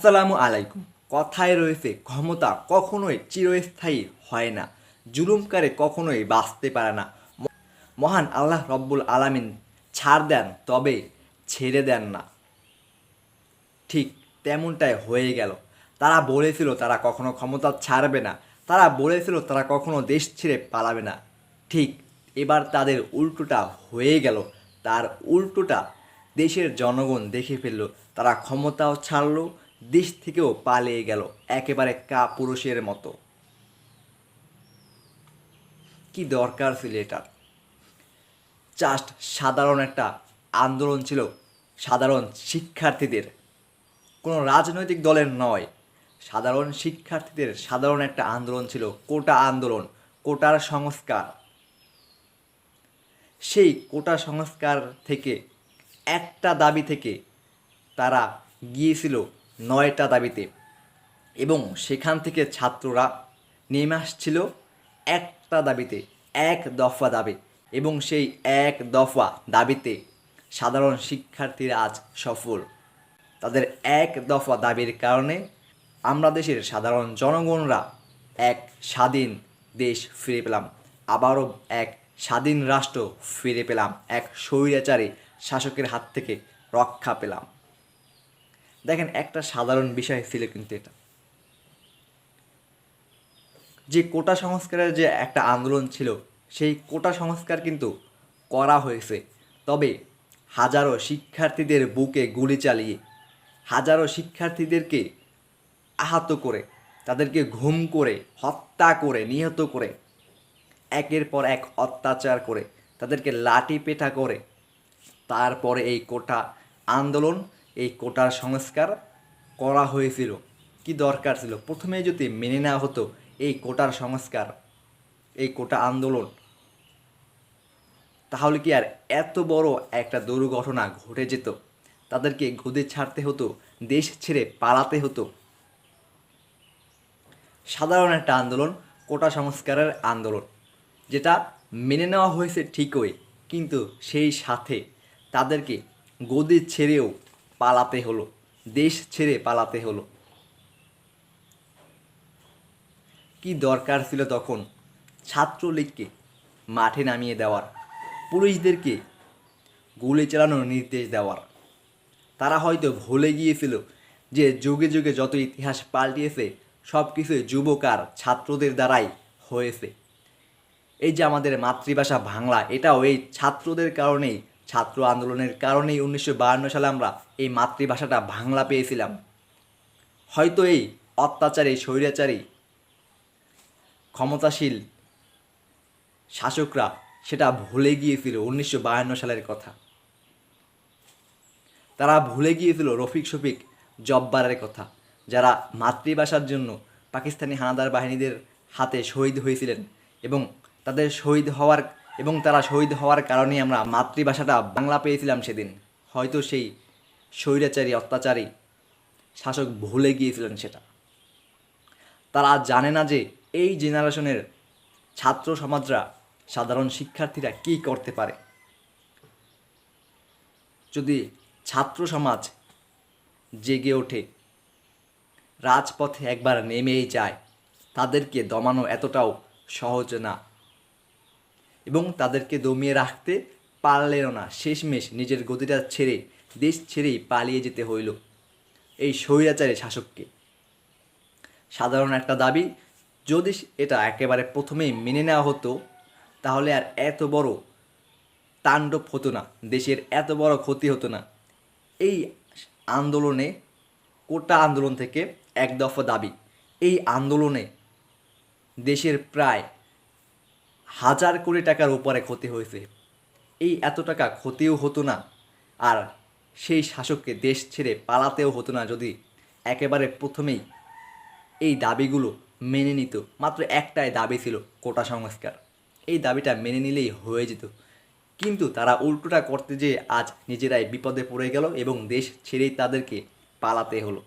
আসসালামু আলাইকুম। কথায় রয়েছে ক্ষমতা কখনোই চিরস্থায়ী হয় না, জুলুমকারে কখনোই বাঁচতে পারে না। মহান আল্লাহ রব্বুল আলামিন ছাড় দেন তবে ছেড়ে দেন না। ঠিক তেমনটাই হয়ে গেল। তারা বলেছিল তারা কখনো ক্ষমতা ছাড়বে না, তারা বলেছিল তারা কখনো দেশ ছেড়ে পালাবে না। ঠিক এবার তাদের উল্টোটা হয়ে গেল। তার উল্টোটা দেশের জনগণ দেখে ফেলল। তারা ক্ষমতাও ছাড়ল, দেশ থেকেও পালিয়ে গেল একেবারে কাপুরুষের মতো। কি দরকার ছিল এটার? জাস্ট সাধারণ একটা আন্দোলন ছিল, সাধারণ শিক্ষার্থীদের, কোনো রাজনৈতিক দলের নয়, সাধারণ শিক্ষার্থীদের সাধারণ একটা আন্দোলন ছিল, কোটা আন্দোলন, কোটার সংস্কার। সেই কোটা সংস্কার থেকে একটা দাবি থেকে তারা গিয়েছিল 9টা দাবিতে, এবং সেখান থেকে ছাত্ররা নেমে আসছিল একটা দাবিতে, এক দফা দাবি। এবং সেই এক দফা দাবিতে সাধারণ শিক্ষার্থীরা আজ সফল। তাদের এক দফা দাবির কারণে আমরা দেশের সাধারণ জনগণরা এক স্বাধীন দেশ ফিরে পেলাম, আবারও এক স্বাধীন রাষ্ট্র ফিরে পেলাম, এক স্বৈরাচারী শাসকের হাত থেকে রক্ষা পেলাম। দেখেন, একটা সাধারণ বিষয় ছিল কিন্তু এটা, যে কোটা সংস্কারের যে একটা আন্দোলন ছিল, সেই কোটা সংস্কার কিন্তু করা হয়েছে। তবে হাজারো শিক্ষার্থীদের বুকে গুলি চালিয়ে, হাজারো শিক্ষার্থীদেরকে আহত করে, তাদেরকে ঘুম করে, হত্যা করে, নিহত করে, একের পর এক অত্যাচার করে, তাদেরকে লাঠি পেটা করে তারপরে এই কোটা আন্দোলন, এই কোটার সংস্কার করা হয়েছিল। কি দরকার ছিল? প্রথমে যদি মেনে নেওয়া হতো এই কোটার সংস্কার, এই কোটা আন্দোলন, তাহলে কি আর এত বড় একটা দুর্ঘটনা ঘটে যেত? তাদেরকে গদি ছাড়তে হতো, দেশ ছেড়ে পালাতে হতো? সাধারণ একটা আন্দোলন, কোটা সংস্কারের আন্দোলন, যেটা মেনে নেওয়া হয়েছে ঠিকই, কিন্তু সেই সাথে তাদেরকে গদি ছেড়েও পালাতে হলো, দেশ ছেড়ে পালাতে হলো। কি দরকার ছিল তখন ছাত্রলীগকে মাঠে নামিয়ে দেওয়ার, পুলিশদেরকে গুলি চালানোর নির্দেশ দেওয়ার? তারা হয়তো ভুলে গিয়েছিল যে যুগে যুগে যত ইতিহাস পাল্টিয়েছে সব কিছুই যুবকার ছাত্রদের দ্বারাই হয়েছে। এই যে আমাদের মাতৃভাষা বাংলা, এটাও এই ছাত্রদের কারণেই, ছাত্র আন্দোলনের কারণেই 1952 সালে আমরা এই মাতৃভাষাটা বাংলা পেয়েছিলাম। হয়তো এই অত্যাচারী, স্বৈরাচারী, ক্ষমতাশীল শাসকরা সেটা ভুলে গিয়েছিল 1952 সালের কথা। তারা ভুলে গিয়েছিল রফিক শফিক জব্বারের কথা, যারা মাতৃভাষার জন্য পাকিস্তানি হানাদার বাহিনীদের হাতে শহীদ হয়েছিলেন, এবং তাদের শহীদ হওয়ার, এবং তারা শহীদ হওয়ার কারণেই আমরা মাতৃভাষাটা বাংলা পেয়েছিলাম সেদিন। হয়তো সেই স্বৈরাচারী, অত্যাচারী শাসক ভুলে গিয়েছিলেন সেটা। তারা জানে না যে এই জেনারেশনের ছাত্র সমাজরা, সাধারণ শিক্ষার্থীরা কী করতে পারে। যদি ছাত্র সমাজ জেগে ওঠে, রাজপথে একবার নেমেই যায়, তাদেরকে দমানো এতটাও সহজ না, এবং তাদেরকে দমিয়ে রাখতে পারলেও না। শেষমেশ নিজের গতিটা ছেড়ে, দেশ ছেড়েই পালিয়ে যেতে হইল এই স্বৈরাচারী শাসককে। সাধারণ একটা দাবি, যদি এটা একেবারে প্রথমেই মেনে নেওয়া হতো, তাহলে আর এত বড় তাণ্ডব হতো না, দেশের এত বড় ক্ষতি হতো না। এই আন্দোলনে, কোটা আন্দোলন থেকে এক দফা দাবি, এই আন্দোলনে দেশের প্রায় 1000 কোটি টাকার উপরে ক্ষতি হয়েছে। এই এত টাকা ক্ষতিও হতো না, আর সেই শাসককে দেশ ছেড়ে পালাতেও হতো না যদি একেবারে প্রথমেই এই দাবিগুলো মেনে নিত। মাত্র একটাই দাবি ছিল, কোটা সংস্কার। এই দাবিটা মেনে নিলেই হয়ে যেত, কিন্তু তারা উল্টোটা করতে যেয়ে আজ নিজেরাই বিপদে পড়ে গেল এবং দেশ ছেড়েই তাদেরকে পালাতে হলো।